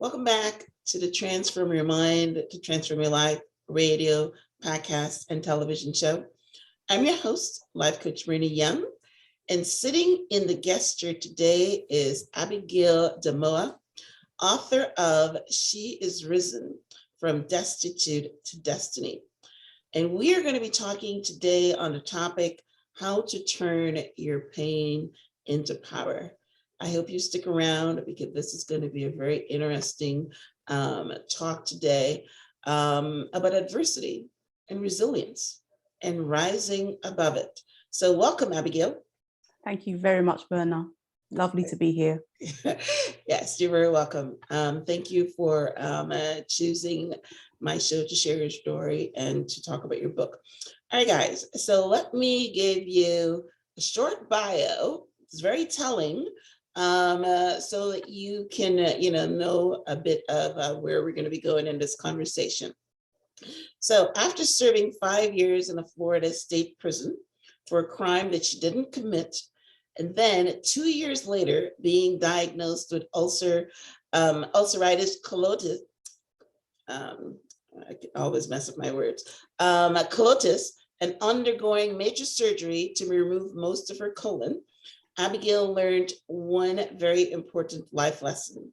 Welcome back to the Transform Your Mind to Transform Your Life radio, podcast, and television show. I'm your host, Life Coach Marina Young, and sitting in the guest chair today is Abigail Damoah, author of She is Risen, From Destitute to Destiny. And we are going to be talking today on the topic, how to turn your pain into power. I hope you stick around because this is going to be a very interesting talk today about adversity and resilience and rising above it. So welcome, Abigail. Thank you very much, Berna. Lovely to be here. Yes, you're very welcome. Thank you for choosing my show to share your story and to talk about your book. All right, guys. So let me give you a short bio. It's very telling. So that you can, know a bit of where we're going to be going in this conversation. So after serving 5 years in a Florida state prison for a crime that she didn't commit, and then 2 years later being diagnosed with ulcerative colitis, I always mess up my words, colitis, and undergoing major surgery to remove most of her colon, Abigail learned one very important life lesson.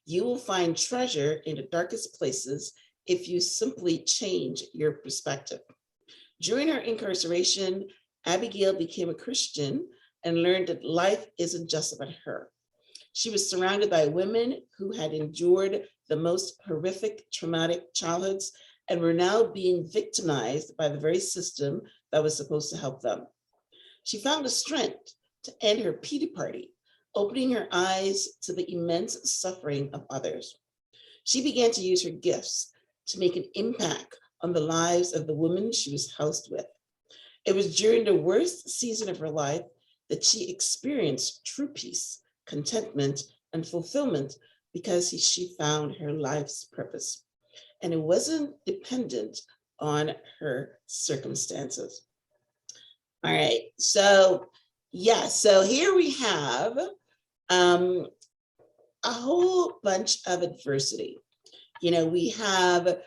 You will find treasure in the darkest places if you simply change your perspective. During her incarceration, Abigail became a Christian and learned that life isn't just about her. She was surrounded by women who had endured the most horrific, traumatic childhoods and were now being victimized by the very system that was supposed to help them. She found the strength to end her pity party, opening her eyes to the immense suffering of others. She began to use her gifts to make an impact on the lives of the women she was housed with. It was during the worst season of her life that she experienced true peace, contentment, and fulfillment because she found her life's purpose. And it wasn't dependent on her circumstances. All right, so so here we have a whole bunch of adversity. We have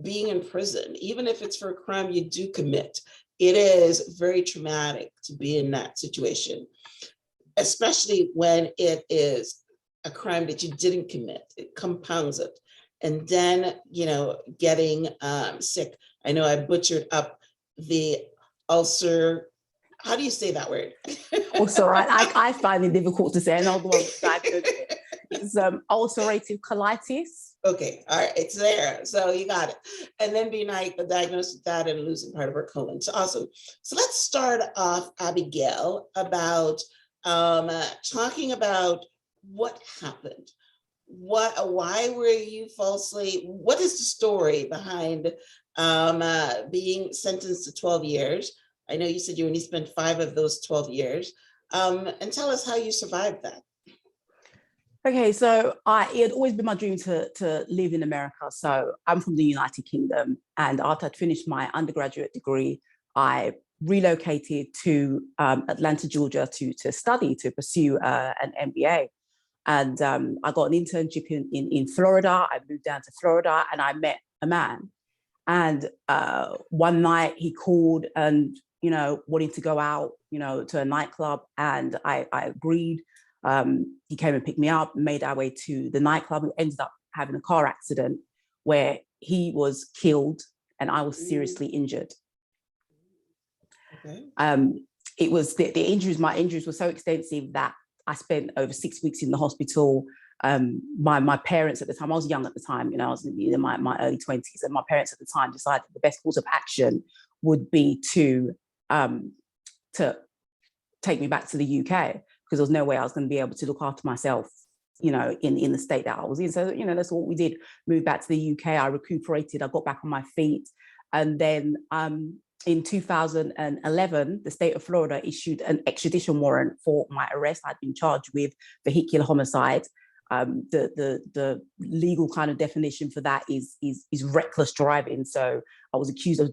being in prison, even if it's for a crime you do commit. It is very traumatic to be in that situation, especially when it is a crime that you didn't commit. It compounds it. And then, getting sick. I know I butchered up the ulcer. How do you say that word? Also, I find it difficult to say. Another one it's ulcerative colitis. Okay, all right, it's there. So you got it. And then being diagnosed with that and losing part of her colon. So awesome. So let's start off, Abigail, about talking about what happened. Why were you falsely? What is the story behind being sentenced to 12 years? I know you said you only spent 5 of those 12 years. And tell us how you survived that. Okay, so it had always been my dream to live in America. So I'm from the United Kingdom. And after I'd finished my undergraduate degree, I relocated to Atlanta, Georgia to study, to pursue an MBA. And I got an internship in Florida. I moved down to Florida and I met a man. And one night he called and, wanting to go out, to a nightclub. And I agreed. He came and picked me up, made our way to the nightclub. We ended up having a car accident where he was killed and I was seriously injured. Okay. It was the injuries, my injuries were so extensive that I spent over 6 weeks in the hospital. My parents at the time, I was young at the time, I was in my early 20s, and my parents at the time decided the best course of action would be to take me back to the UK, because there was no way I was going to be able to look after myself, in the state that I was in. So, that's what we did. Moved back to the UK, I recuperated, I got back on my feet. And then in 2011, the state of Florida issued an extradition warrant for my arrest. I'd been charged with vehicular homicide. The legal kind of definition for that is reckless driving. So I was accused of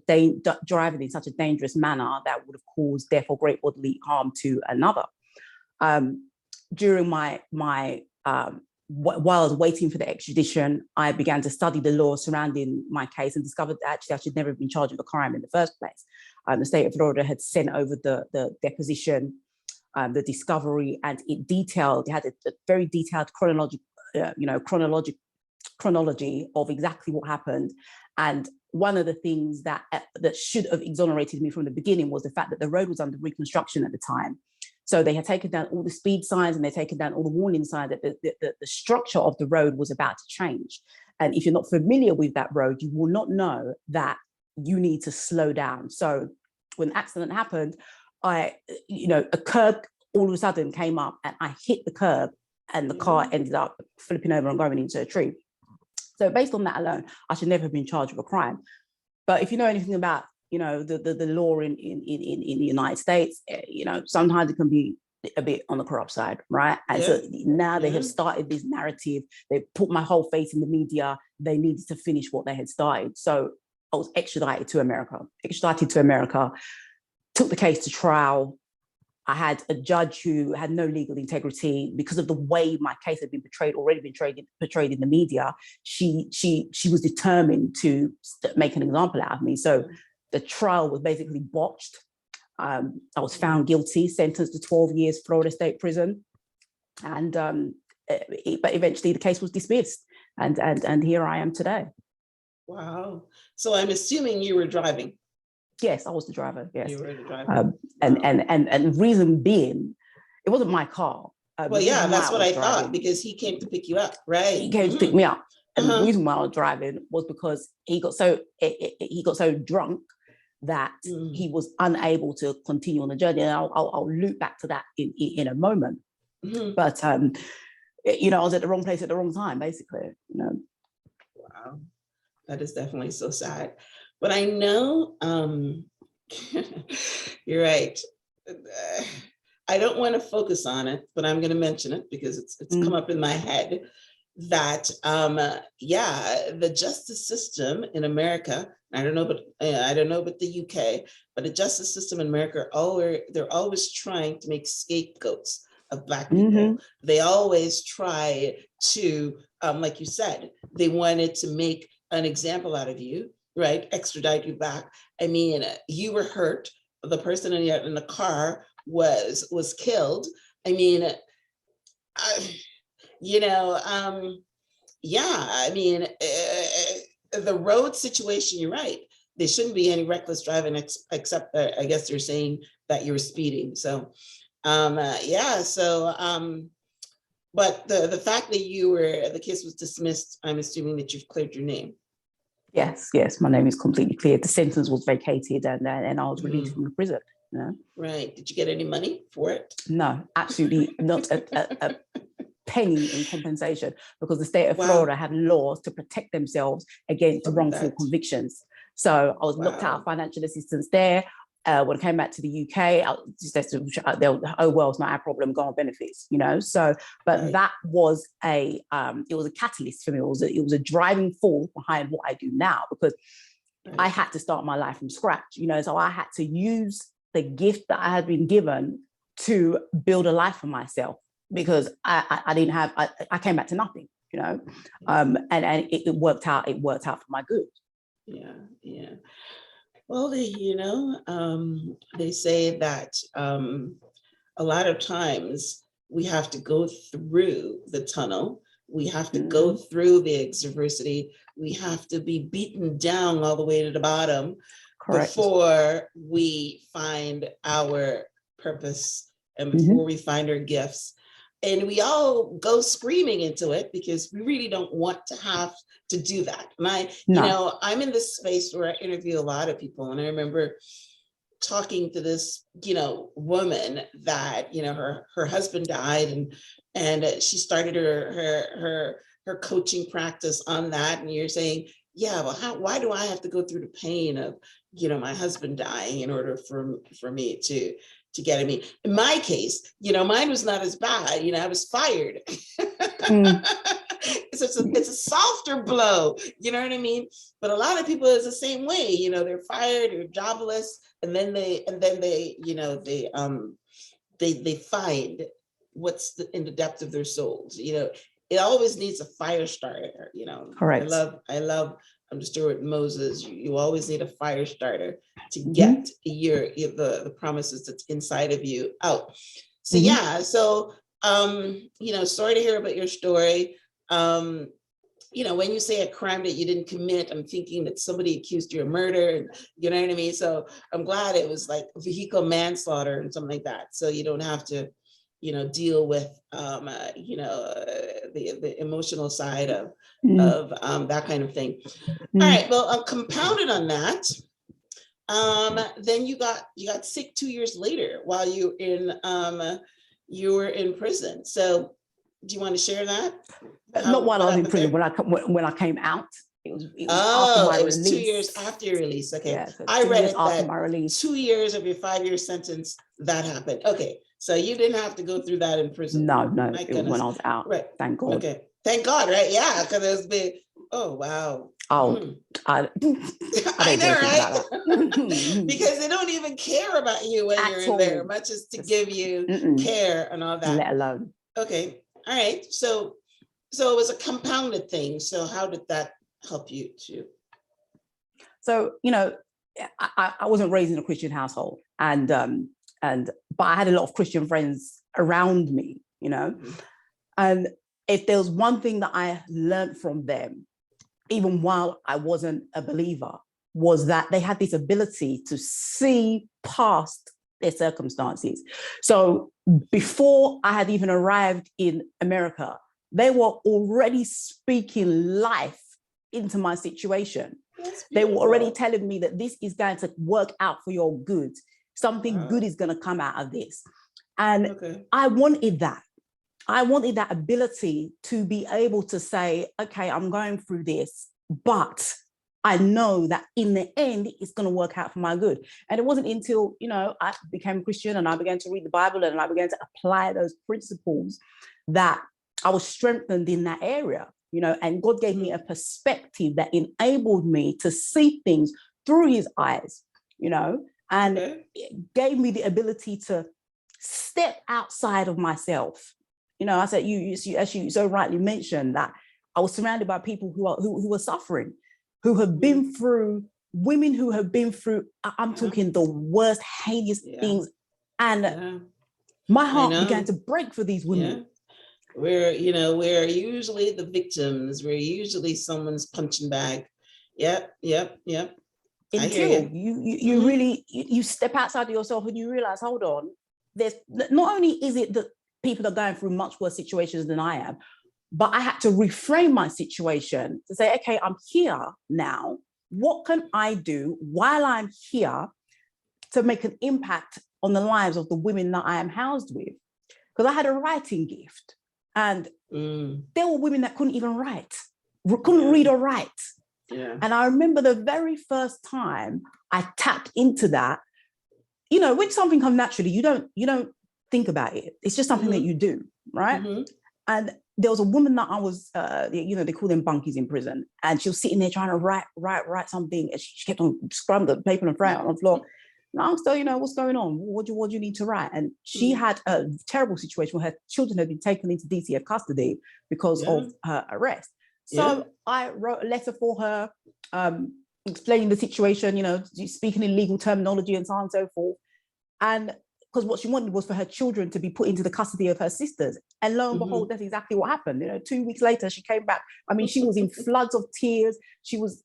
driving in such a dangerous manner that would have caused death or great bodily harm to another. During my while I was waiting for the extradition, I began to study the law surrounding my case and discovered that actually I should never have been charged with a crime in the first place. The state of Florida had sent over the deposition, the discovery, and it had a very detailed chronology of exactly what happened. And one of the things that should have exonerated me from the beginning was the fact that the road was under reconstruction at the time. So they had taken down all the speed signs and they'd taken down all the warning signs that the structure of the road was about to change. And if you're not familiar with that road, you will not know that you need to slow down. So when the accident happened, a curb all of a sudden came up and I hit the curb and the car ended up flipping over and going into a tree. So based on that alone, I should never have been charged with a crime. But if you know anything about the law in the United States, sometimes it can be a bit on the corrupt side, right? And so now they have started this narrative. They put my whole face in the media. They needed to finish what they had started. So I was extradited to America, took the case to trial. I had a judge who had no legal integrity because of the way my case had been already portrayed in the media. She was determined to make an example out of me. So the trial was basically botched. I was found guilty, sentenced to 12 years Florida State Prison, and but eventually the case was dismissed, and here I am today. Wow! So I'm assuming you were driving. Yes, I was the driver. Yes, you were the driver. And reason being, it wasn't my car. Well, yeah, that's what I thought, because he came to pick you up, right? He came to pick me up, and the reason why I was driving was because he got so drunk that he was unable to continue on the journey. And I'll loop back to that in a moment. But I was at the wrong place at the wrong time, basically. Wow, that is definitely so sad. But I know you're right. I don't want to focus on it, but I'm going to mention it because it's come up in my head that the justice system in America, I don't know about the UK, but the justice system in America, they're always trying to make scapegoats of Black people. They always try to, like you said, they wanted to make an example out of you, right? Extradite you back. I mean, you were hurt. The person in the car was killed. I mean, the road situation, you're right. There shouldn't be any reckless driving except I guess they're saying that you were speeding. So, but the fact that the case was dismissed, I'm assuming that you've cleared your name. Yes, my name is completely clear. The sentence was vacated and I was released from the prison. Right. Did you get any money for it? No, absolutely not a penny in compensation, because the state of Florida had laws to protect themselves against wrongful convictions. So I was locked out of financial assistance there. When I came back to the UK, it's not our problem, go on benefits, So, but that was it was a catalyst for me. It was a driving force behind what I do now, because I had to start my life from scratch, So I had to use the gift that I had been given to build a life for myself, because I didn't have, I came back to nothing, and it worked out. It worked out for my good. Yeah. Well, they say that a lot of times we have to go through the tunnel. We have to go through the adversity. We have to be beaten down all the way to the bottom. Correct. Before we find our purpose and before we find our gifts. And we all go screaming into it because we really don't want to have to do that. And I'm in this space where I interview a lot of people. And I remember talking to this, woman that, her husband died and she started her coaching practice on that. And you're saying, yeah, well, why do I have to go through the pain of, my husband dying in order for me to get at me? In my case, mine was not as bad. I was fired. It's a softer blow, you know what I mean? But a lot of people is the same way, they're fired or jobless, and then they find what's in the depth of their souls. it always needs a fire starter, Correct. I'm just doing with Moses. You always need a fire starter to Mm-hmm. get the promises that's inside of you out. So Mm-hmm. yeah, so sorry to hear about your story. When you say a crime that you didn't commit, I'm thinking that somebody accused you of murder, and you know what I mean? So I'm glad it was like vehicle manslaughter and something like that. So you don't have to, deal with, the emotional side of that kind of thing. All right, well, compounded on that, then you got sick 2 years later while you were in prison. So do you want to share that? Not while I was in prison. When I came out, it was after my release. 2 years after your release. Okay, yeah, so I read it after that my release. 2 years of your 5-year sentence that happened. Okay, so you didn't have to go through that in prison. No, when I was out. Right. Thank God. Okay, thank God. Right? Yeah, because it was big. Oh wow. Oh, I know, right? Because they don't even care about you when you're in there, much as to give you care and all that. Let alone. Okay. All right. So it was a compounded thing. So how did that help you too? So, I wasn't raised in a Christian household, but I had a lot of Christian friends around me, and if there was one thing that I learned from them, even while I wasn't a believer, was that they had this ability to see past their circumstances. So before I had even arrived in America, they were already speaking life into my situation. They were already telling me that this is going to work out for your good. Something good is going to come out of this. And I wanted that. I wanted that ability to be able to say, okay, I'm going through this, but I know that in the end, it's going to work out for my good. And it wasn't until, I became a Christian and I began to read the Bible and I began to apply those principles that I was strengthened in that area, and God gave me a perspective that enabled me to see things through his eyes, and it gave me the ability to step outside of myself. I said, as you so rightly mentioned, that I was surrounded by people who were suffering, who have been through, women who have been through, I'm talking the worst, heinous things. And my heart began to break for these women. We're usually the victims. We're usually someone's punching bag. Yep. Until you really, you step outside of yourself and you realize, hold on, there's not only is it that people are going through much worse situations than I am, but I had to reframe my situation to say, okay, I'm here now. What can I do while I'm here to make an impact on the lives of the women that I am housed with? Because I had a writing gift, and there were women that couldn't even write, couldn't read or write. Yeah. And I remember the very first time I tapped into that, when something comes naturally, you don't think about it. It's just something that you do, right? And there was a woman that I was, they call them bunkies in prison, and she was sitting there trying to write something, and she kept on scrubbing the paper and throwing it on the floor. And I asked her, what's going on? What do you need to write? And she had a terrible situation where her children had been taken into DCF custody because of her arrest. So I wrote a letter for her, explaining the situation, speaking in legal terminology and so on and so forth. And because what she wanted was for her children to be put into the custody of her sisters. And lo and behold, that's exactly what happened. 2 weeks later, she came back. I mean, she was in floods of tears. She was,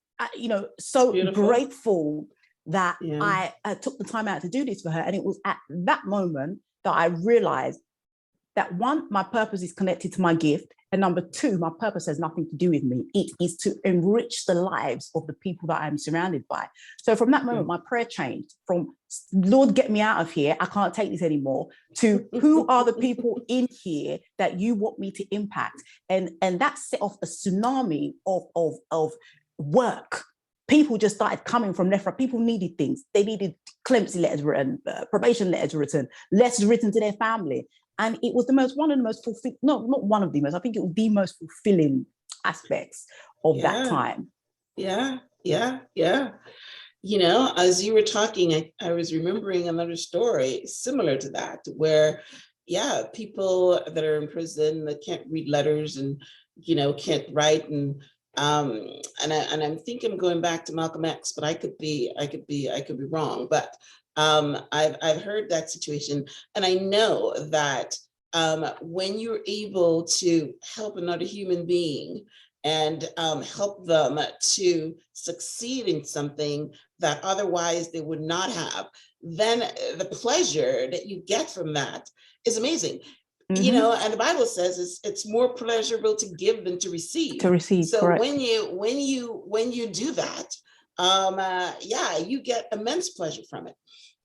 so grateful that I took the time out to do this for her. And it was at that moment that I realized that one, my purpose is connected to my gift. And number two, my purpose has nothing to do with me. It is to enrich the lives of the people that I'm surrounded by. So from that moment, my prayer changed from, Lord, get me out of here. I can't take this anymore, to who are the people in here that you want me to impact? And that set off a tsunami of work. People just started coming from left, right. People needed things. They needed clemency letters written, probation letters written, letters written to their family. And it was one of the most fulfilling, not one of the most, I think it was the most fulfilling aspects of that time. Yeah. As you were talking, I was remembering another story similar to that, where, yeah, people that are in prison that can't read letters and, can't write, and I'm thinking going back to Malcolm X, but I could be wrong. But I've heard that situation, and I know that when you're able to help another human being and help them to succeed in something that otherwise they would not have, then the pleasure that you get from that is amazing. And the Bible says it's more pleasurable to give than to receive. So correct. when you do that, yeah, you get immense pleasure from it.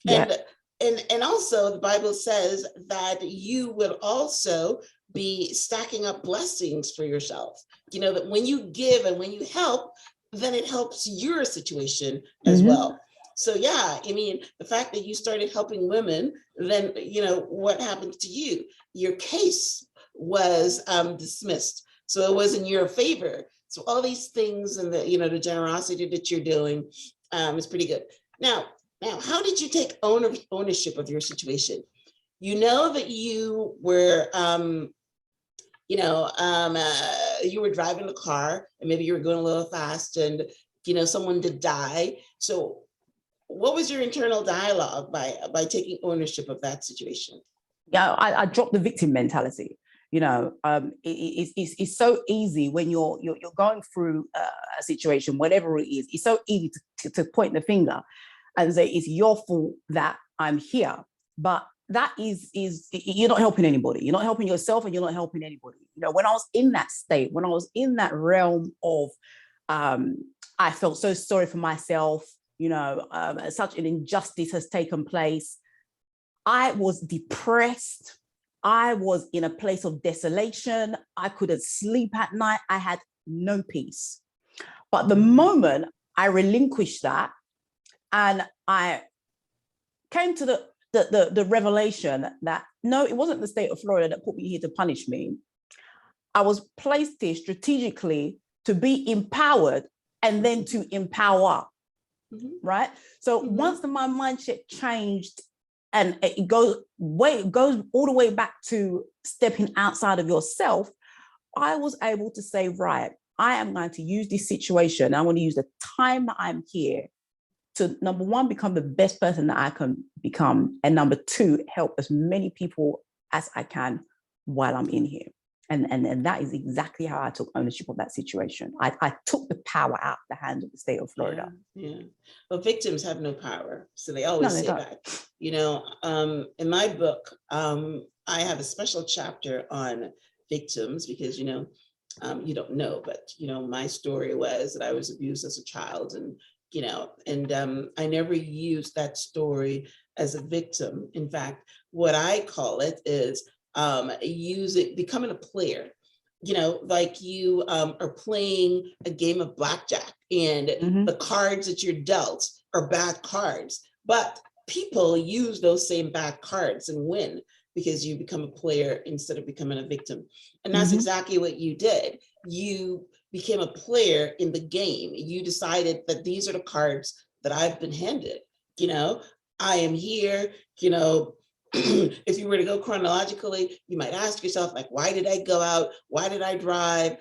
Yeah. And also the Bible says that you will also be stacking up blessings for yourself. That when you give and when you help, then it helps your situation as well. So yeah, I mean, the fact that you started helping women, then what happened to you? Your case was dismissed, so it was in your favor. So all these things and the generosity that you're doing is pretty good. Now, how did you take ownership of your situation? You know that you were you were driving the car and maybe you were going a little fast and someone did die. So what was your internal dialogue by taking ownership of that situation? Yeah, I dropped the victim mentality. It's so easy when you're going through a situation, whatever it is. It's so easy to point the finger and say it's your fault that I'm here. But that is you're not helping anybody. You're not helping yourself, and you're not helping anybody. When I was in that state, when I was in that realm of, I felt so sorry for myself. Such an injustice has taken place. I was depressed. I was in a place of desolation. I couldn't sleep at night. I had no peace. But the moment I relinquished that, and I came to the revelation that no, it wasn't the state of Florida that put me here to punish me. I was placed here strategically to be empowered and then to empower. Right? So once my mindset changed, and it goes all the way back to stepping outside of yourself, I was able to say, right, I am going to use this situation. I want to use the time that I'm here to, number one, become the best person that I can become. And number two, help as many people as I can while I'm in here. And that is exactly how I took ownership of that situation. I took the power out of the hands of the state of Florida. Yeah. Well, victims have no power. So they always say that. In my book, I have a special chapter on victims because, you don't know, but, my story was that I was abused as a child and, I never used that story as a victim. In fact, what I call it is becoming a player, like you are playing a game of blackjack and the cards that you're dealt are bad cards, but people use those same bad cards and win because you become a player instead of becoming a victim. And that's exactly what you did. You became a player in the game. You decided that these are the cards that I've been handed. I am here, if you were to go chronologically, you might ask yourself, like, why did I go out? Why did I drive?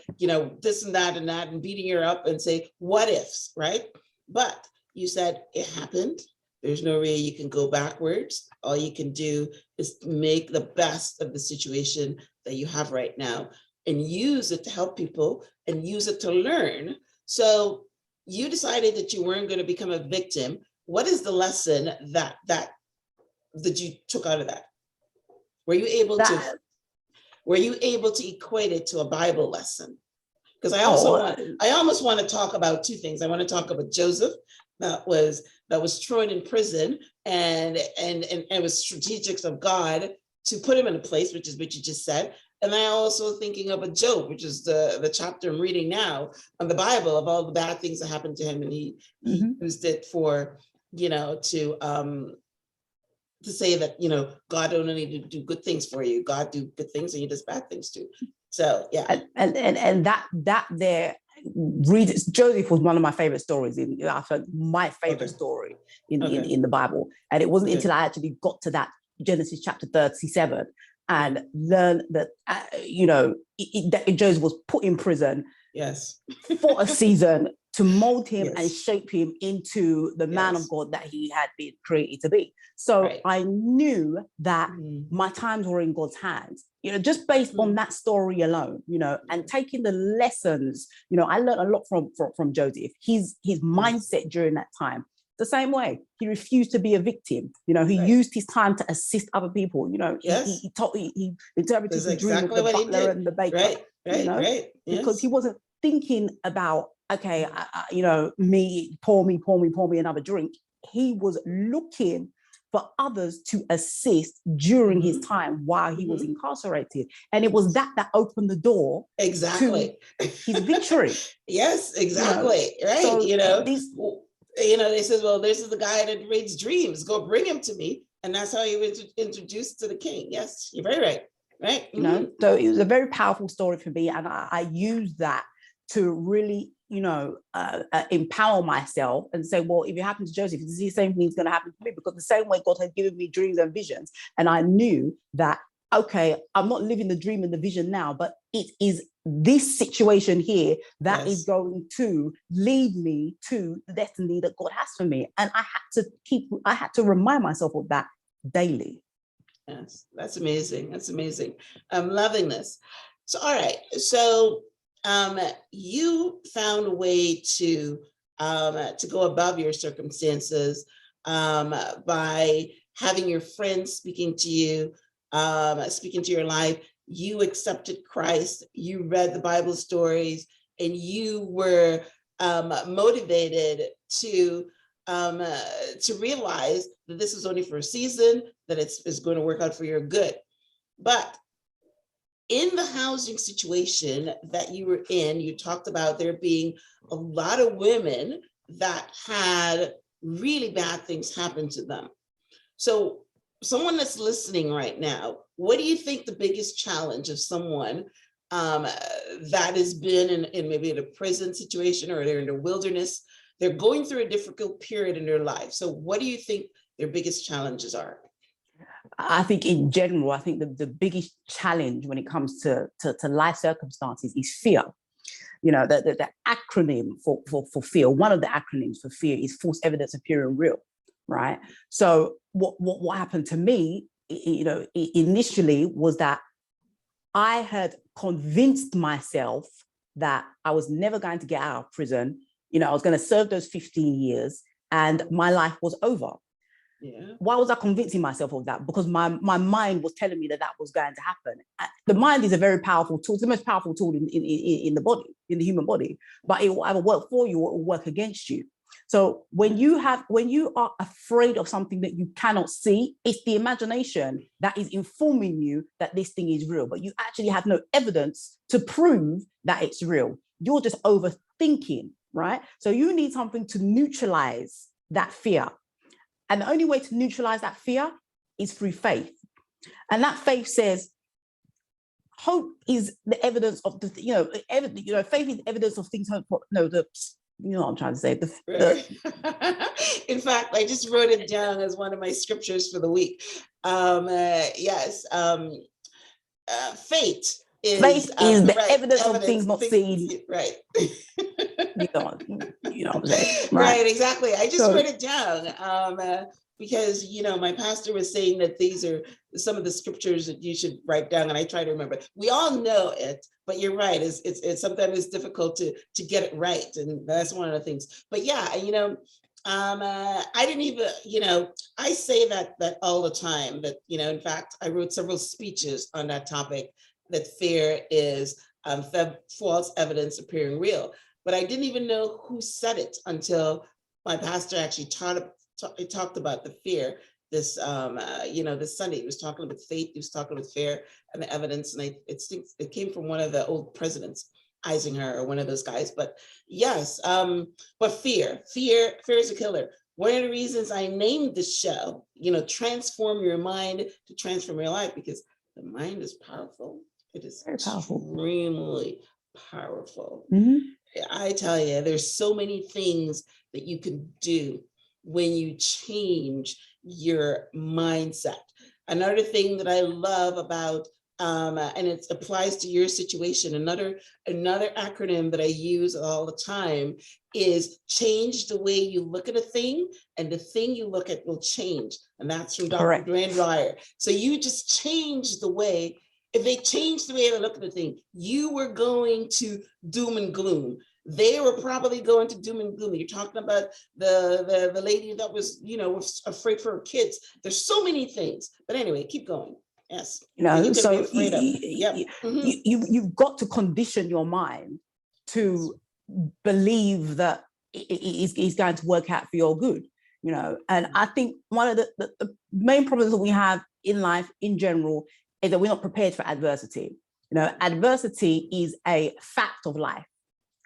This and that, and beating her up and say, what ifs, right? But you said it happened. There's no way you can go backwards. All you can do is make the best of the situation that you have right now and use it to help people and use it to learn. So you decided that you weren't going to become a victim. What is the lesson that you took out of that? Were you able to equate it to a Bible lesson? Because I almost want to talk about two things. I want to talk about Joseph that was thrown in prison and it was strategics of God to put him in a place, which is what you just said. And I also thinking of a Job, which is the chapter I'm reading now on the Bible of all the bad things that happened to him. And he used it for, to say that, God don't only do good things for you. God do good things and he does bad things too. So, yeah. And that there, Joseph was one of my favorite stories my favorite story in the Bible. And it wasn't until I actually got to that Genesis chapter 37 and learn that, that Joseph was put in prison Yes. for a season to mold him and Yes. shape him into the man Yes. of God that he had been created to be. So Right. I knew that Mhm. my times were in God's hands, just based on that story alone, and taking the lessons, I learned a lot from Joseph, his mindset during that time. The same way he refused to be a victim, he Right. used his time to assist other people. Yes. He interpreted That's the dream exactly of the what he butler did. and the baker, Right. Right. Yes. because he wasn't thinking about, okay, me, pour me another drink. He was looking for others to assist during his time while he was incarcerated. And it was that opened the door Exactly to his victory. Yes, exactly. Right. So they says, well, this is the guy that reads dreams. Go bring him to me. And that's how he was introduced to the king. Yes, you're very right. Right. So it was a very powerful story for me. And I used that to really, empower myself and say, well, if it happened to Joseph, it's the same thing is going to happen to me, because the same way God had given me dreams and visions. And I knew that, okay, I'm not living the dream and the vision now, but it is this situation here that is going to lead me to the destiny that God has for me. And I had to remind myself of that daily. Yes, that's amazing. That's amazing. I'm loving this. So, all right. So you found a way to go above your circumstances by having your friends speaking to you, speaking to your life. You accepted Christ. You read the Bible stories, and you were motivated to realize that this is only for a season, that it's going to work out for your good. But in the housing situation that you were in, you talked about there being a lot of women that had really bad things happen to them. So someone that's listening right now, what do you think the biggest challenge of someone that has been in maybe in a prison situation, or they're in the wilderness, they're going through a difficult period in their life. So what do you think their biggest challenges are? I think in general, I think the biggest challenge when it comes to life circumstances is fear. The acronym for fear, one of the acronyms for fear is false evidence appearing real, right? So what happened to me, initially was that I had convinced myself that I was never going to get out of prison. I was going to serve those 15 years and my life was over. Yeah. Why was I convincing myself of that? Because my mind was telling me that was going to happen. The mind is a very powerful tool. It's the most powerful tool in the body, in the human body, but it will either work for you or it will work against you. So when you are afraid of something that you cannot see, it's the imagination that is informing you that this thing is real, but you actually have no evidence to prove that it's real. You're just overthinking, right? So you need something to neutralize that fear. And the only way to neutralize that fear is through faith. And that faith says, hope is the evidence of the, faith is evidence of things hoped for. No, you know what I'm trying to say. In fact, I just wrote it down as one of my scriptures for the week. Faith is the right, evidence of things not seen. Right. You know what I'm saying. Right, exactly. I just wrote it down because, my pastor was saying that these are some of the scriptures that you should write down, and I try to remember. We all know it, but you're right. It's sometimes it's difficult to get it right, and that's one of the things. But yeah, I didn't even, I say that all the time, that, in fact, I wrote several speeches on that topic, that fear is false evidence appearing real. But I didn't even know who said it until my pastor actually talked about the fear this Sunday. He was talking about faith, he was talking about fear and the evidence, and it came from one of the old presidents, Eisenhower, or one of those guys. But yes, but fear is a killer. One of the reasons I named this show, transform your mind to transform your life, because the mind is powerful. It is very powerful. Extremely powerful. Mm-hmm. I tell you, there's so many things that you can do when you change your mindset. Another thing that I love about, and it applies to your situation, another acronym that I use all the time is change the way you look at a thing, and the thing you look at will change. And that's from Dr. Correct. Duane Dwyer. So you just change the way, if they change the way they look at the thing, you were going to doom and gloom. They were probably going to doom and gloom. You're talking about the lady that was, was afraid for her kids. There's so many things. But anyway, keep going. Yes. So Yep. you've got to condition your mind to believe that it's going to work out for your good, And I think one of the main problems that we have in life in general is that we're not prepared for adversity. Adversity is a fact of life.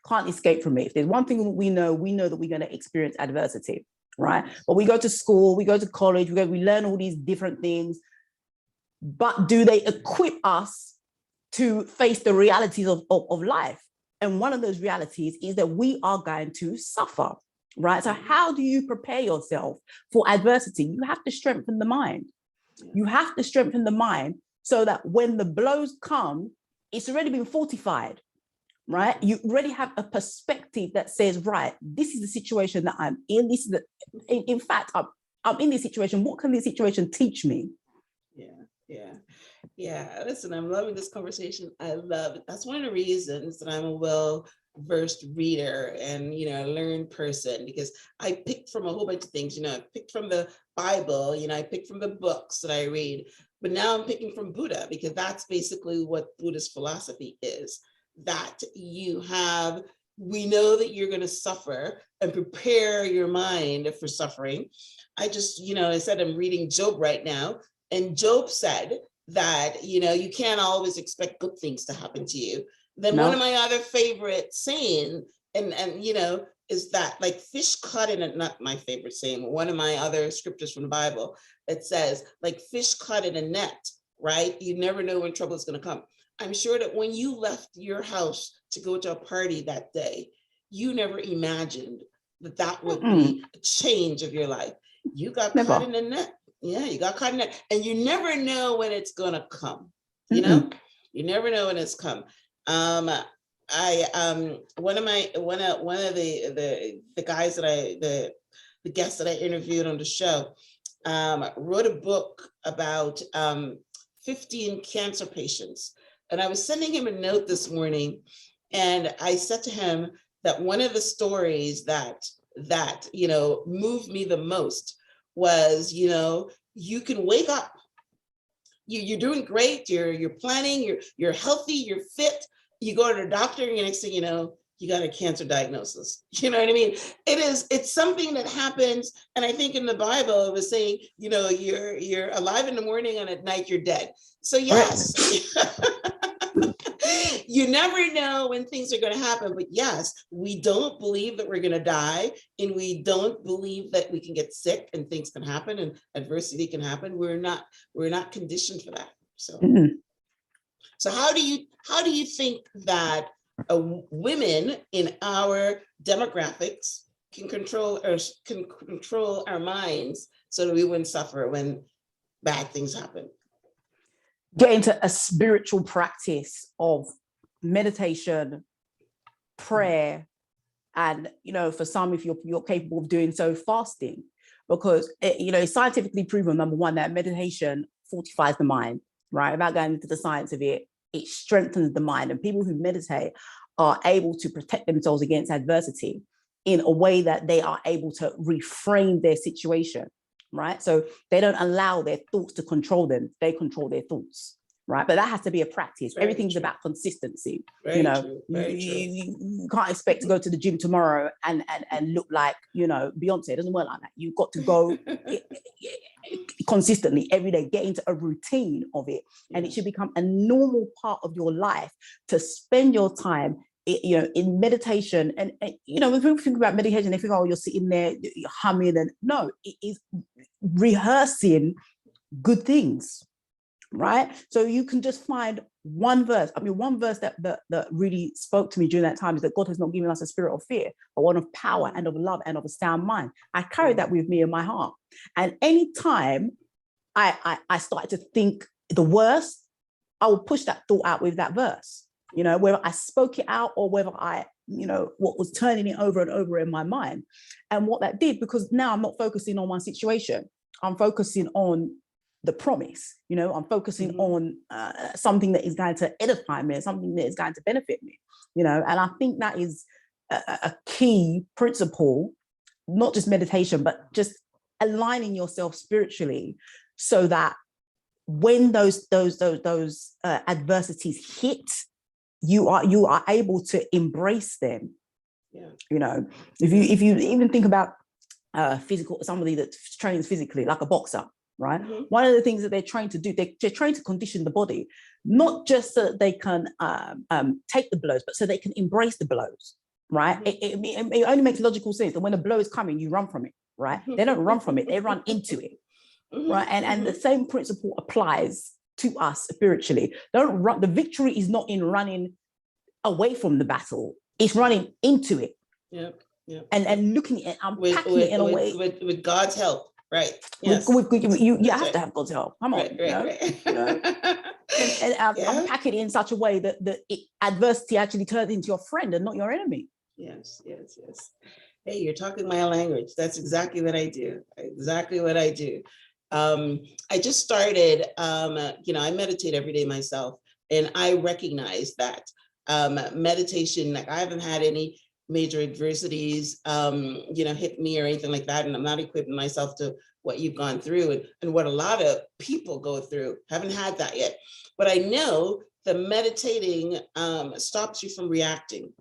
Can't escape from it. If there's one thing we know that we're going to experience adversity, right? But we go to school, we go to college, we learn all these different things. But do they equip us to face the realities of life? And one of those realities is that we are going to suffer, right? So how do you prepare yourself for adversity? You have to strengthen the mind. You have to strengthen the mind so that when the blows come, it's already been fortified, right? You already have a perspective that says, right, this is the situation that I'm in. In fact, I'm in this situation. What can this situation teach me? Yeah. Listen, I'm loving this conversation. I love it. That's one of the reasons that I'm a well-versed reader and, a learned person, because I picked from a whole bunch of things. I picked from the Bible, I picked from the books that I read, but now I'm picking from Buddha, because that's basically what Buddhist philosophy is, that we know that you're going to suffer and prepare your mind for suffering. I said I'm reading Job right now, and Job said that, you can't always expect good things to happen to you. Then One of my other favorite saying, and is that like fish caught in a, not my favorite saying, but one of my other scriptures from the Bible that says like fish caught in a net, right? You never know when trouble is going to come. I'm sure that when you left your house to go to a party that day, you never imagined that would be a change of your life. You got caught in a net. Yeah, you got caught in it, and you never know when it's gonna come. You never know when it's come. One of the guys that the guests that I interviewed on the show wrote a book about 15 cancer patients, and I was sending him a note this morning, and I said to him that one of the stories that moved me the most was, you can wake up, you're doing great, you're planning, you're healthy, you're fit, you go to the doctor, and the next thing you know, you got a cancer diagnosis. You know what I mean? It's something that happens. And I think in the Bible, it was saying, you're alive in the morning and at night you're dead. So yes. You never know when things are going to happen, but yes, we don't believe that we're going to die, and we don't believe that we can get sick and things can happen and adversity can happen. We're not conditioned for that. So how do you think that women in our demographics can control our minds so that we wouldn't suffer when bad things happen? Get into a spiritual practice of meditation, prayer, and for some, if you're capable of doing so, fasting, because it's scientifically proven, number one, that meditation fortifies the mind, right? Without going into the science of it, it strengthens the mind, and people who meditate are able to protect themselves against adversity in a way that they are able to reframe their situation, right? So they don't allow their thoughts to control them, they control their thoughts. Right, but that has to be a practice. Everything's about consistency. You can't expect to go to the gym tomorrow and look like Beyonce. It doesn't work like that. You've got to go consistently every day, get into a routine of it, and it should become a normal part of your life to spend your time in meditation. And when people think about meditation, they think, oh, you're sitting there, you're humming, and no, it is rehearsing good things. Right, so you can just find one verse. One verse that really spoke to me during that time is that God has not given us a spirit of fear, but one of power and of love and of a sound mind. I carried that with me in my heart, and anytime I started to think the worst, I would push that thought out with that verse, whether I spoke it out or whether I, what was turning it over and over in my mind. And what that did, because now I'm not focusing on one situation, I'm focusing on the promise, I'm focusing on something that is going to edify me, something that is going to benefit me, and I think that is a key principle, not just meditation, but just aligning yourself spiritually so that when those adversities hit, you are able to embrace them. Yeah. If you even think about somebody that trains physically, like a boxer, right? One of the things that they're trained to do, they're trained to condition the body, not just so that they can take the blows, but so they can embrace the blows, right? It only makes logical sense that when a blow is coming, you run from it, right? They don't run from it, they run into it, right? And the same principle applies to us spiritually. Don't run. The victory is not in running away from the battle, it's running into it. Yeah. And looking at it, unpacking it in a way. With God's help, right? Yes. You have to have God's help. Come on. Right. And unpack it in such a way that adversity actually turns into your friend and not your enemy. Yes. Hey, you're talking my language. That's exactly what I do. I just started, I meditate every day myself, and I recognize that meditation, like I haven't had any major adversities, hit me or anything like that. And I'm not equipping myself to what you've gone through and what a lot of people go through. Haven't had that yet. But I know the meditating stops you from reacting,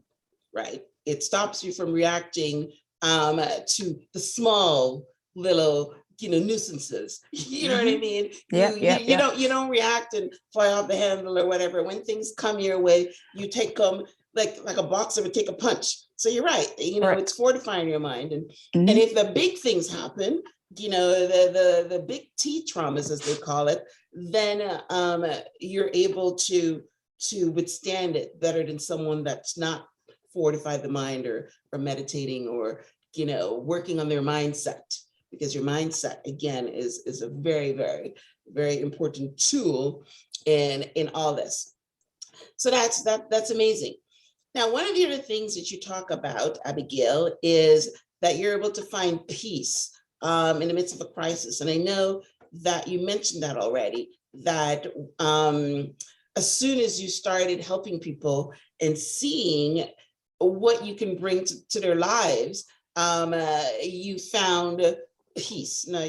right? It stops you from reacting to the small little nuisances. You know what I mean? You don't react and fly off the handle or whatever. When things come your way, you take them like a boxer would take a punch. So you're right. It's fortifying your mind. And if the big things happen, the big T traumas, as they call it, then you're able to withstand it better than someone that's not fortified the mind or meditating or working on their mindset. Because your mindset, again, is a very, very, very important tool in all this. So that's amazing. Now, one of the other things that you talk about, Abigail, is that you're able to find peace in the midst of a crisis. And I know that you mentioned that already, that as soon as you started helping people and seeing what you can bring to their lives, you found peace. Now,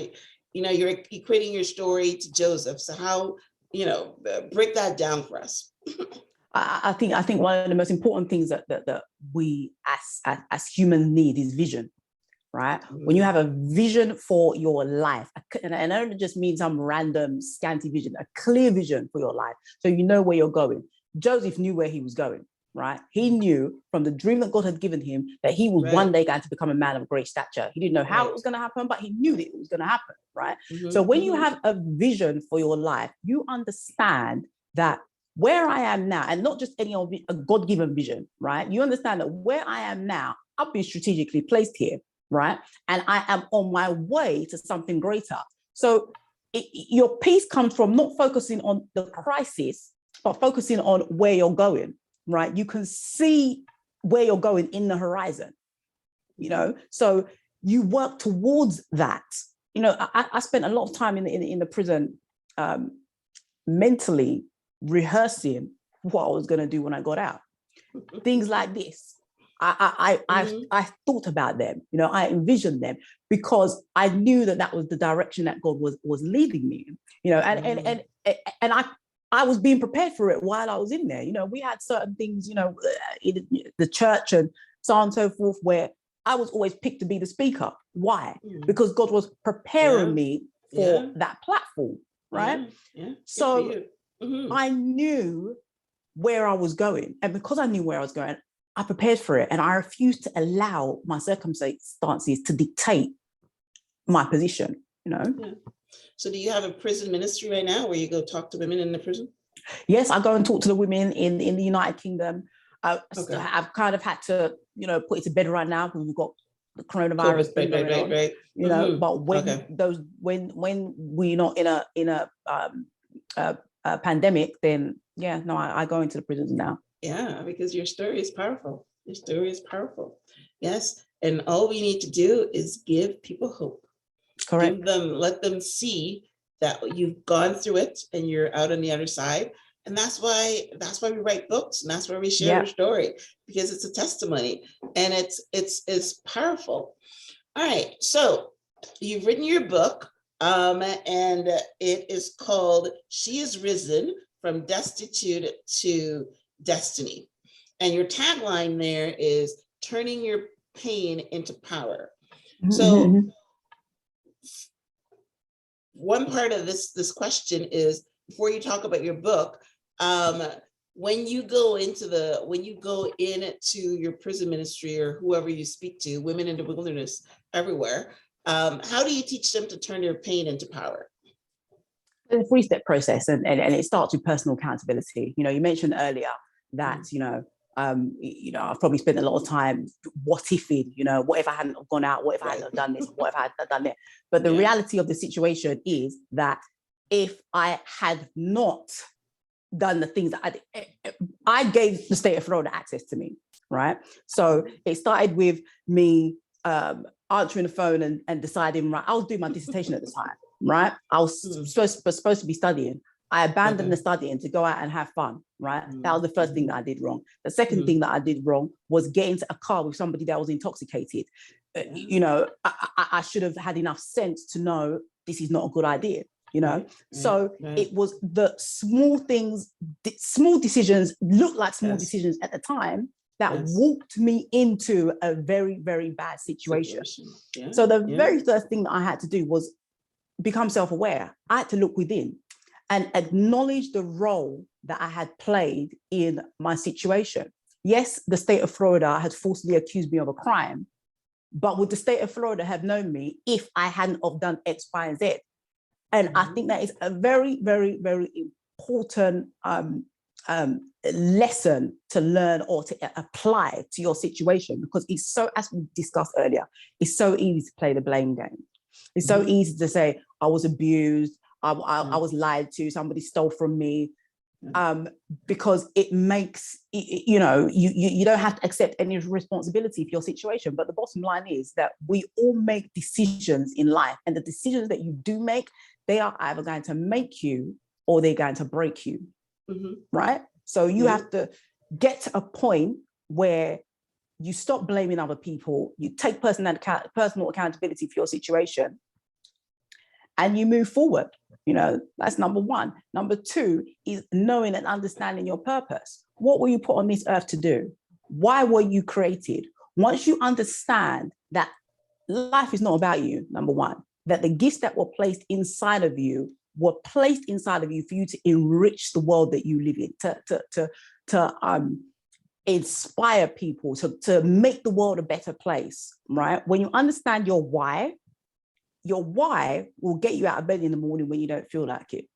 you're equating your story to Joseph. So how, break that down for us. I think one of the most important things that we as humans need is vision, right? When you have a vision for your life, and I don't just mean some random scanty vision, a clear vision for your life, so you know where you're going. Joseph knew where he was going, right? He knew from the dream that God had given him that he was one day going to become a man of great stature. He didn't know how it was going to happen, but he knew that it was going to happen, right? So when you have a vision for your life, you understand that where I am now, and not just any of a God-given vision, right? You understand that where I am now, I've been strategically placed here, right? And I am on my way to something greater. So your peace comes from not focusing on the crisis, but focusing on where you're going, right? You can see where you're going in the horizon, so you work towards that. I spent a lot of time in the prison mentally rehearsing what I was going to do when I got out. Things like this. I thought about them, I envisioned them because I knew that was the direction that God was leading me, and I was being prepared for it while I was in there. We had certain things, in the church and so on and so forth, where I was always picked to be the speaker. Why? Because God was preparing me for that platform, right? So I knew where I was going. And because I knew where I was going, I prepared for it. And I refused to allow my circumstances to dictate my position, So do you have a prison ministry right now where you go talk to women in the prison? Yes, I go and talk to the women in the United Kingdom. I've kind of had to, put it to bed right now because we've got the coronavirus thing going on, right. you know. But when Okay. when we're not in a pandemic, then yeah, no, I go into the prisons now. Yeah, because your story is powerful. Your story is powerful. Yes. And all we need to do is give people hope. Correct. Let them see that you've gone through it and you're out on the other side. And that's why we write books, and that's why we share your story, because it's a testimony and it's powerful. All right. So you've written your book, and it is called She is Risen from Destitute to Destiny. And your tagline there is turning your pain into power. So one part of this question is, before you talk about your book, when you go into your prison ministry, or whoever you speak to, women in the wilderness everywhere, how do you teach them to turn their pain into power? The 3-step process, and it starts with personal accountability. You know, you mentioned earlier that you know, I've probably spent a lot of time what ifing, you know, what if I hadn't gone out, what if I hadn't done this, what if I had done that. But the reality of the situation is that if I had not done the things that I gave the state of Florida access to me, right? So it started with me answering the phone and deciding, right, I was doing my dissertation at the time, right? I was supposed to be studying. I abandoned the studying to go out and have fun, right? That was the first thing that I did wrong. The second thing that I did wrong was get into a car with somebody that was intoxicated. You know, I should have had enough sense to know this is not a good idea, you know? So it was the small things, small decisions, looked like small decisions at the time, that walked me into a very, very bad situation. So the very first thing that I had to do was become self-aware. I had to look within and acknowledge the role that I had played in my situation. Yes, the state of Florida had falsely accused me of a crime, but would the state of Florida have known me if I hadn't have done X, Y, and Z? And I think that is a very, very, very important lesson to learn or to apply to your situation, because it's so, as we discussed earlier, it's so easy to play the blame game. It's so easy to say, I was abused, I was lied to, somebody stole from me, because it makes, you know, you don't have to accept any responsibility for your situation. But the bottom line is that we all make decisions in life, and the decisions that you do make, they are either going to make you or they're going to break you, right? So you have to get to a point where you stop blaming other people, you take personal accountability for your situation, and you move forward. You know, that's number one. Number two is knowing and understanding your purpose. What were you put on this earth to do? Why were you created? Once you understand that life is not about you, number one, that the gifts that were placed inside of you were placed inside of you for you to enrich the world that you live in, to inspire people, to make the world a better place, right? When you understand your why will get you out of bed in the morning when you don't feel like it.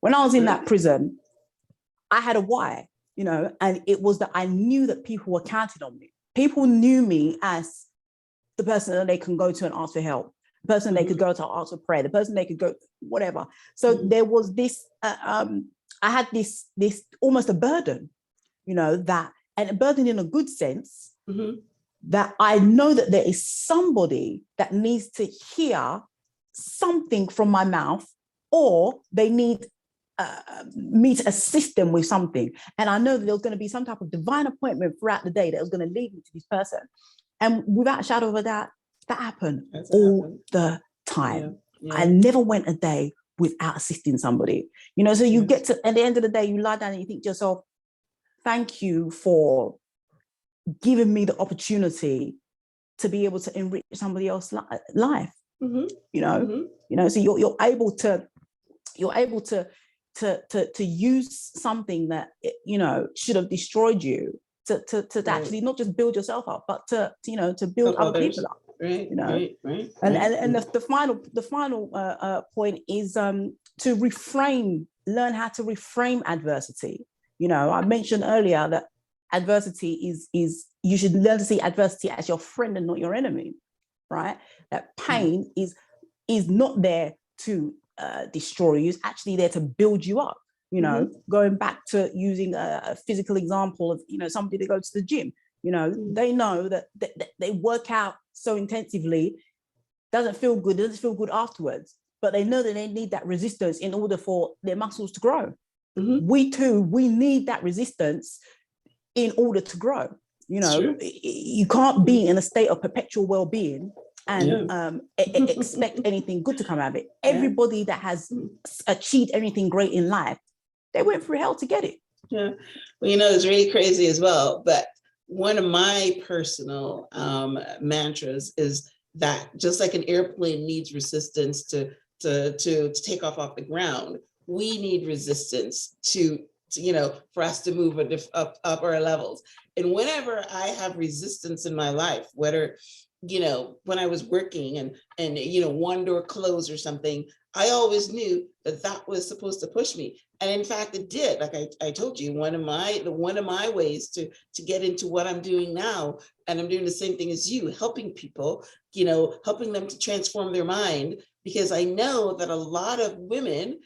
When I was in that prison, I had a why, you know, and it was that I knew that people were counting on me. People knew me as the person that they can go to and ask for help, the person they could go to ask for prayer, the person they could go, whatever. So there was this, I had this almost a burden, you know, and a burden in a good sense, that I know that there is somebody that needs to hear something from my mouth, or they need me to assist them with something. And I know that there was going to be some type of divine appointment throughout the day that was going to lead me to this person. And without a shadow of a doubt, that happened all the time. I never went a day without assisting somebody. You know, so you get to, at the end of the day, you lie down and you think to yourself, thank you for giving me the opportunity to be able to enrich somebody else's life. You know, so you're able to use something that, you know, should have destroyed you to actually not just build yourself up, but to build other people up. You know, and the final point is to learn how to reframe adversity. You know, I mentioned earlier that adversity is you should learn to see adversity as your friend and not your enemy. right? That pain is not there to destroy you. It's actually there to build you up. You know, going back to using a physical example of, you know, somebody that goes to the gym, you know, they know that they work out so intensively, doesn't feel good afterwards, but they know that they need that resistance in order for their muscles to grow. We need that resistance in order to grow. You know, you can't be in a state of perpetual well-being and expect anything good to come out of it. Everybody that has achieved anything great in life, they went through hell to get it. Yeah. Well, you know, it's really crazy as well. But one of my personal mantras is that just like an airplane needs resistance to take off the ground, we need resistance to you know, for us to move up our levels. And whenever I have resistance in my life, whether, you know, when I was working and you know, one door closed or something, I always knew that that was supposed to push me. And in fact, it did. Like I told you, one of my ways to get into what I'm doing now, and I'm doing the same thing as you, helping people, you know, helping them to transform their mind, because I know that a lot of women,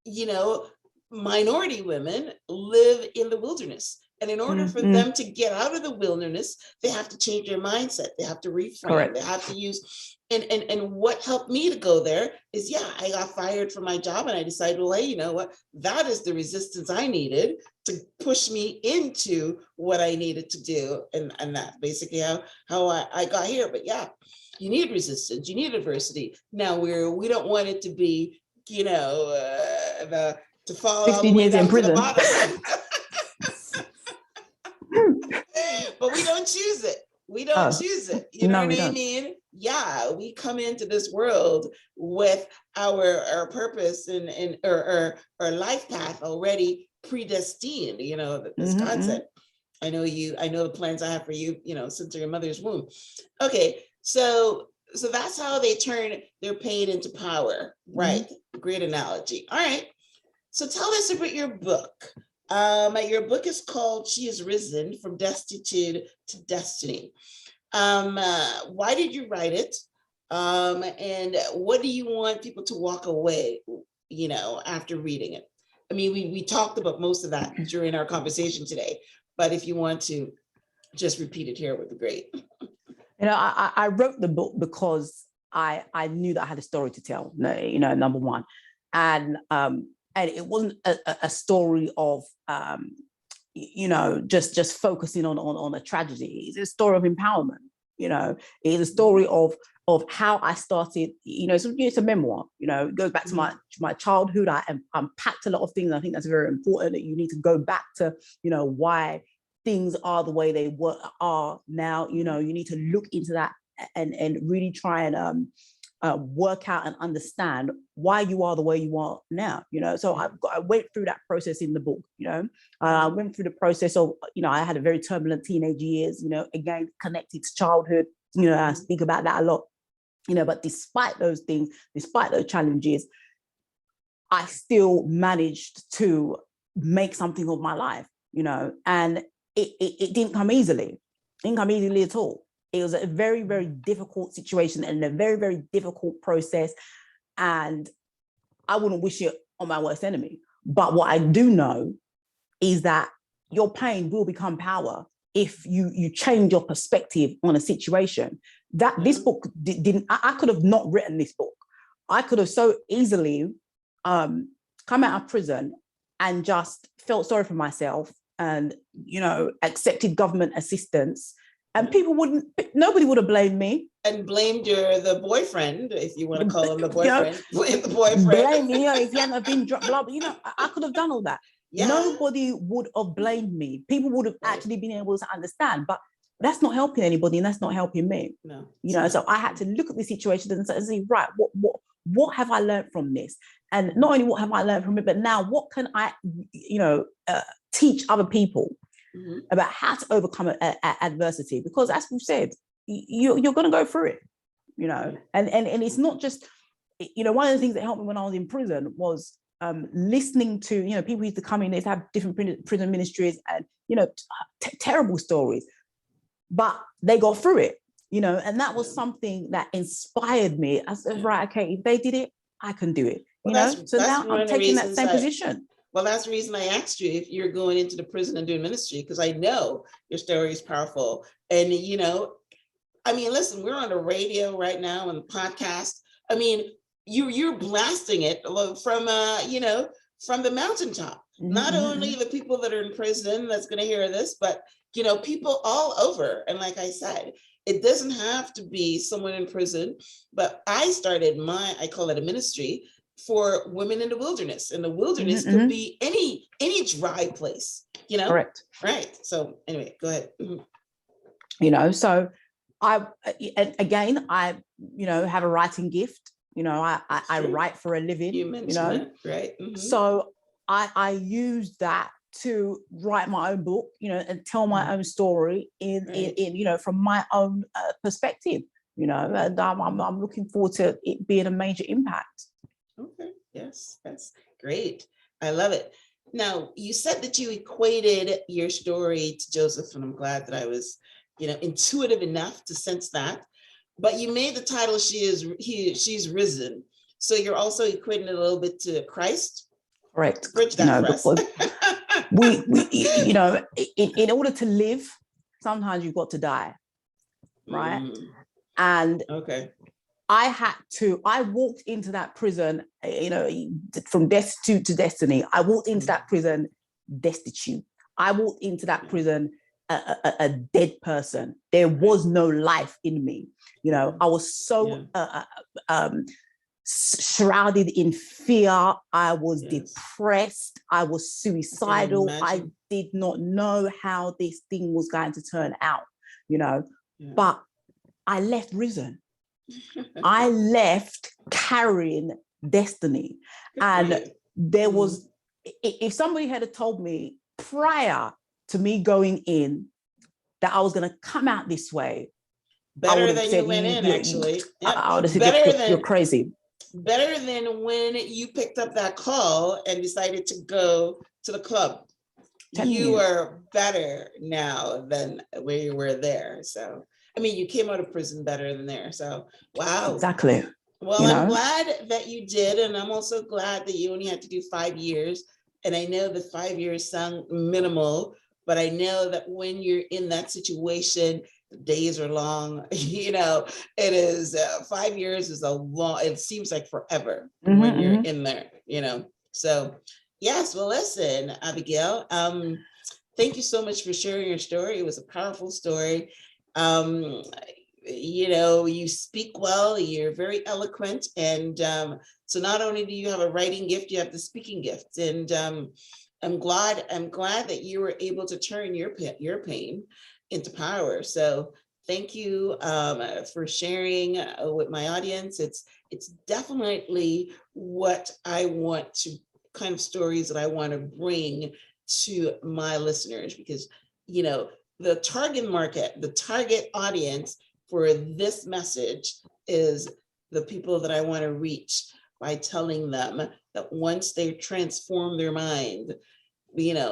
you know, minority women live in the wilderness. And in order for them to get out of the wilderness, they have to change their mindset. They have to reframe. Correct. They have to use, and what helped me to go there is, yeah, I got fired from my job and I decided, well, hey, you know what? That is the resistance I needed to push me into what I needed to do. And that's basically how I got here. But yeah, you need resistance, you need adversity. Now we don't want it to be, you know, to fall all the way down to the bottom. But we don't choose it. We don't choose it. You know what I mean? Yeah, we come into this world with our purpose and our life path already predestined, you know, this concept. I know the plans I have for you, you know, since your mother's womb. Okay, so that's how they turn their pain into power, right? Great analogy. All right. So tell us about your book. Your book is called She Is Risen, From Destitute to Destiny. Why did you write it? And what do you want people to walk away, you know, after reading it? I mean, we talked about most of that during our conversation today, but if you want to just repeat it here, it would be great. You know, I wrote the book because I knew that I had a story to tell, you know, number one. And it wasn't a story of, you know, just focusing on a tragedy. It's a story of empowerment, you know. It's a story of how I started, you know, it's a memoir, you know, it goes back to my childhood. I unpacked a lot of things. I think that's very important, that you need to go back to, you know, why things are the way they are now. You know, you need to look into that and really try and work out and understand why you are the way you are now, you know. So I went through that process in the book, you know. I went through the process of, you know, I had a very turbulent teenage years, you know, again, connected to childhood, you know, I speak about that a lot, you know, but despite those things, despite those challenges, I still managed to make something of my life, you know, and it didn't come easily. It didn't come easily at all. It was a very, very difficult situation and a very, very difficult process. And I wouldn't wish it on my worst enemy. But what I do know is that your pain will become power if you change your perspective on a situation. That this book didn't, I could have not written this book. I could have so easily come out of prison and just felt sorry for myself and, you know, accepted government assistance. And nobody would have blamed me. And blamed the boyfriend, if you want to call him the boyfriend. You know, blame the boyfriend. Blame me, you know, if he hadn't been dropped, blah, you know, I could have done all that. Yeah. Nobody would have blamed me. People would have actually been able to understand, but that's not helping anybody and that's not helping me. No. You know, so I had to look at the situation and say, right, what have I learned from this? And not only what have I learned from it, but now what can I, you know, teach other people about how to overcome adversity? Because as we've said, you're going to go through it, you know, and it's not just, you know, one of the things that helped me when I was in prison was listening to, you know, people used to come in, they'd have different prison ministries and, you know, terrible stories, but they got through it. and that was something that inspired me. I said, right, okay, if they did it, I can do it, So that's now one I'm of the taking that reasons same position. Well, that's the reason I asked you if you're going into the prison and doing ministry, because I know your story is powerful. And, I mean, listen, we're on the radio right now and the podcast. I mean, you're blasting it from, from the mountaintop. Not only the people that are in prison that's going to hear this, but, people all over. And like I said, it doesn't have to be someone in prison, but I started I call it a ministry for women in the wilderness. And the wilderness could be any dry place, Correct. Right. So anyway, go ahead. So I have a writing gift. I write for a living. You mentioned that, right? So I use that to write my own book, and tell my own story in from my own perspective. And I'm looking forward to it being a major impact. Okay. Yes, that's great. I love it. Now, you said that you equated your story to Joseph, and I'm glad that I was, intuitive enough to sense that. But you made the title "She's Risen," so you're also equating it a little bit to Christ. Correct. Bridge that for us. we in order to live, sometimes you've got to die, right? And okay. I walked into that prison, from destitute to destiny. I walked into that prison destitute. I walked into that prison a dead person. There was no life in me. I was so shrouded in fear. I was depressed. I was suicidal. I did not know how this thing was going to turn out, but I left risen. I left carrying destiny. And there was, if somebody had told me prior to me going in that I was going to come out this way, better than you went in, actually. I would have said, you're crazy. Better than when you picked up that call and decided to go to the club. You are better now than where you were there. So, I mean, you came out of prison better than there. So, wow. Exactly. Well, I'm glad that you did. And I'm also glad that you only had to do 5 years. And I know that 5 years sound minimal, but I know that when you're in that situation, the days are long, it is 5 years is a long, it seems like forever when you're in there, So yes, well, listen, Abigail, thank you so much for sharing your story. It was a powerful story. You speak well, you're very eloquent. And so not only do you have a writing gift, you have the speaking gift. And I'm glad that you were able to turn your pain into power. So thank you for sharing with my audience. It's definitely what I want to, kind of stories that I want to bring to my listeners, because, the target market, the target audience for this message is the people that I want to reach by telling them that once they transform their mind,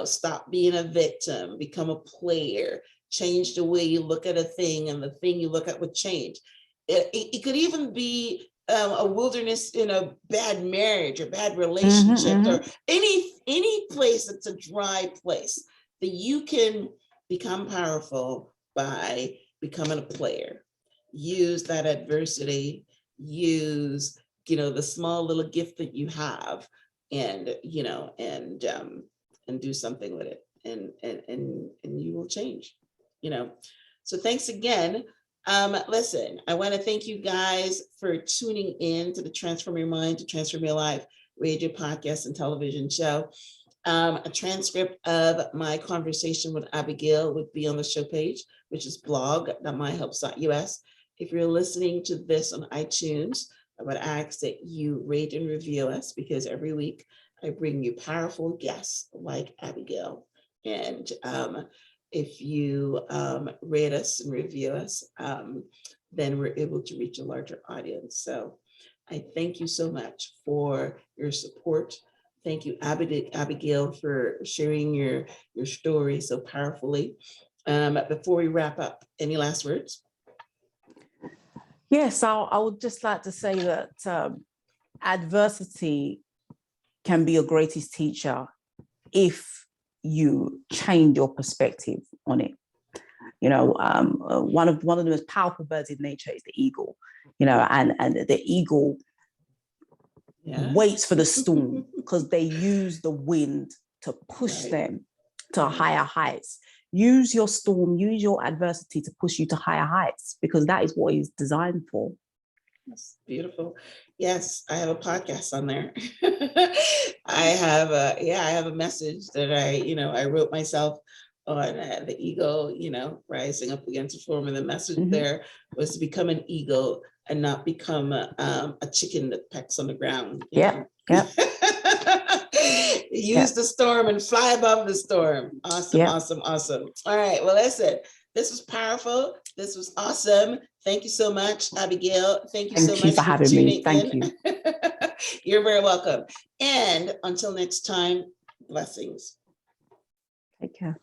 stop being a victim, become a player, change the way you look at a thing, and the thing you look at would change. It could even be a wilderness in a bad marriage or bad relationship, or any place that's a dry place, that you can become powerful by becoming a player. Use that adversity, use, the small little gift that you have, and, and do something with it, and you will change, So thanks again. Listen, I want to thank you guys for tuning in to the Transform Your Mind to Transform Your Life radio, podcast, and television show. A transcript of my conversation with Abigail would be on the show page, which is blog.myhelps.us. If you're listening to this on iTunes, I would ask that you rate and review us, because every week I bring you powerful guests like Abigail. And if you rate us and review us, then we're able to reach a larger audience. So I thank you so much for your support. Thank you, Abigail, for sharing your story so powerfully. Before we wrap up, any last words? Yes, I would just like to say that adversity can be your greatest teacher if you change your perspective on it. One of the most powerful birds in nature is the eagle. And the eagle waits for the storm because they use the wind to push them to higher heights. Use your storm, use your adversity to push you to higher heights, because that is what it's designed for. That's beautiful. Yes, I have a podcast on there. I have a message that I wrote myself on the eagle, rising up against the storm. And the message there was to become an eagle and not become a chicken that pecks on the ground. Yeah. Use the storm and fly above the storm. Awesome, awesome, awesome. All right. Well, listen, this was powerful. This was awesome. Thank you so much, Abigail. Thank you so much for having me. Thank you. You're very welcome. And until next time, blessings. Take care.